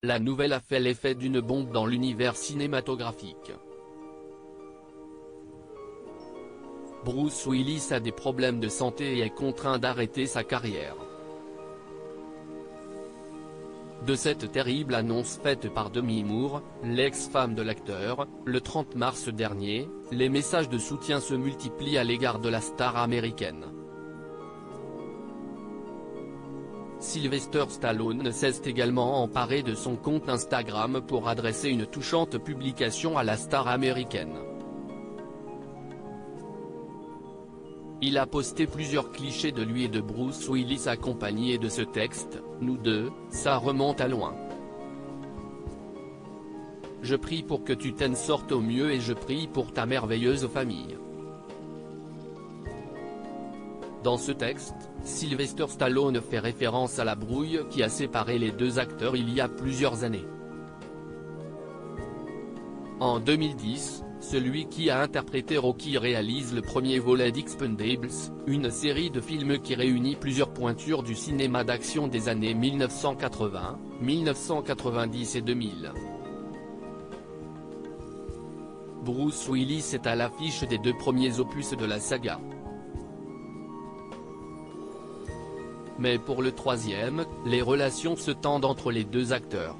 La nouvelle a fait l'effet d'une bombe dans l'univers cinématographique. Bruce Willis a des problèmes de santé et est contraint d'arrêter sa carrière. De cette terrible annonce faite par Demi Moore, l'ex-femme de l'acteur, le 30 mars dernier, les messages de soutien se multiplient à l'égard de la star américaine. Sylvester Stallone s'est également emparé de son compte Instagram pour adresser une touchante publication à la star américaine. Il a posté plusieurs clichés de lui et de Bruce Willis accompagnés de ce texte: « Nous deux, ça remonte à loin. Je prie pour que tu t'en sortes au mieux et je prie pour ta merveilleuse famille. » Dans ce texte, Sylvester Stallone fait référence à la brouille qui a séparé les deux acteurs il y a plusieurs années. En 2010, celui qui a interprété Rocky réalise le premier volet d'Expendables, une série de films qui réunit plusieurs pointures du cinéma d'action des années 1980, 1990 et 2000. Bruce Willis est à l'affiche des deux premiers opus de la saga. Mais pour le troisième, les relations se tendent entre les deux acteurs.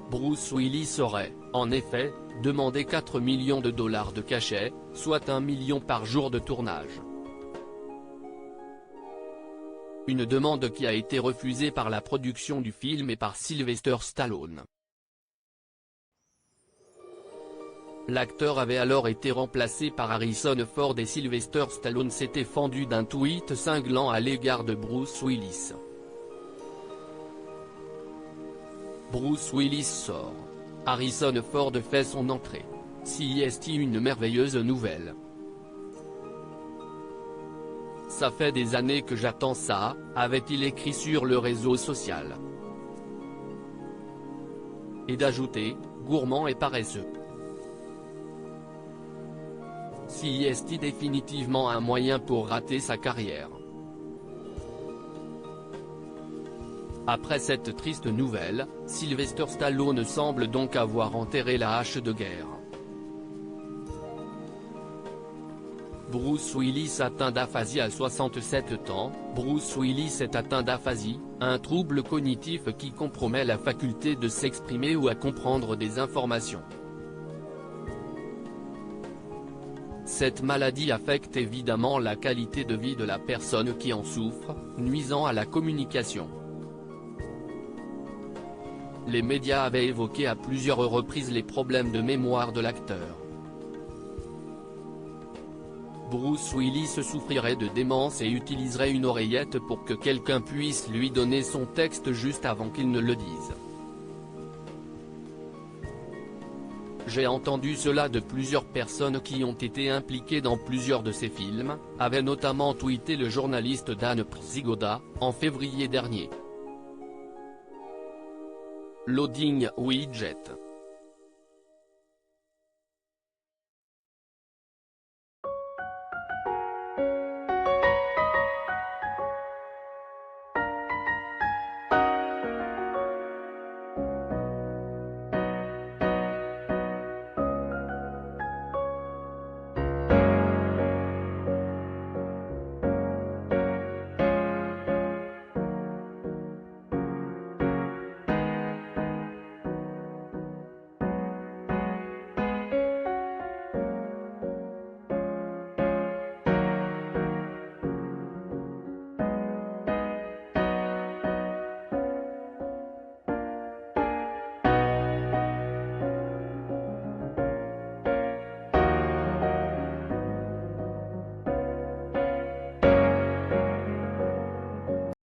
Bruce Willis aurait, en effet, demandé 4 millions de dollars de cachet, soit 1 million par jour de tournage. Une demande qui a été refusée par la production du film et par Sylvester Stallone. L'acteur avait alors été remplacé par Harrison Ford et Sylvester Stallone s'était fendu d'un tweet cinglant à l'égard de Bruce Willis. Bruce Willis sort. Harrison Ford fait son entrée. C'est une merveilleuse nouvelle. Ça fait des années que j'attends ça, avait-il écrit sur le réseau social. Et d'ajouter, gourmand et paresseux. C'est définitivement un moyen pour rater sa carrière. Après cette triste nouvelle, Sylvester Stallone semble donc avoir enterré la hache de guerre. Bruce Willis atteint d'aphasie à 67 ans. Bruce Willis est atteint d'aphasie, un trouble cognitif qui compromet la faculté de s'exprimer ou à comprendre des informations. Cette maladie affecte évidemment la qualité de vie de la personne qui en souffre, nuisant à la communication. Les médias avaient évoqué à plusieurs reprises les problèmes de mémoire de l'acteur. Bruce Willis souffrirait de démence et utiliserait une oreillette pour que quelqu'un puisse lui donner son texte juste avant qu'il ne le dise. J'ai entendu cela de plusieurs personnes qui ont été impliquées dans plusieurs de ces films, avait notamment tweeté le journaliste Dan Przygoda, en février dernier. Loading Widget.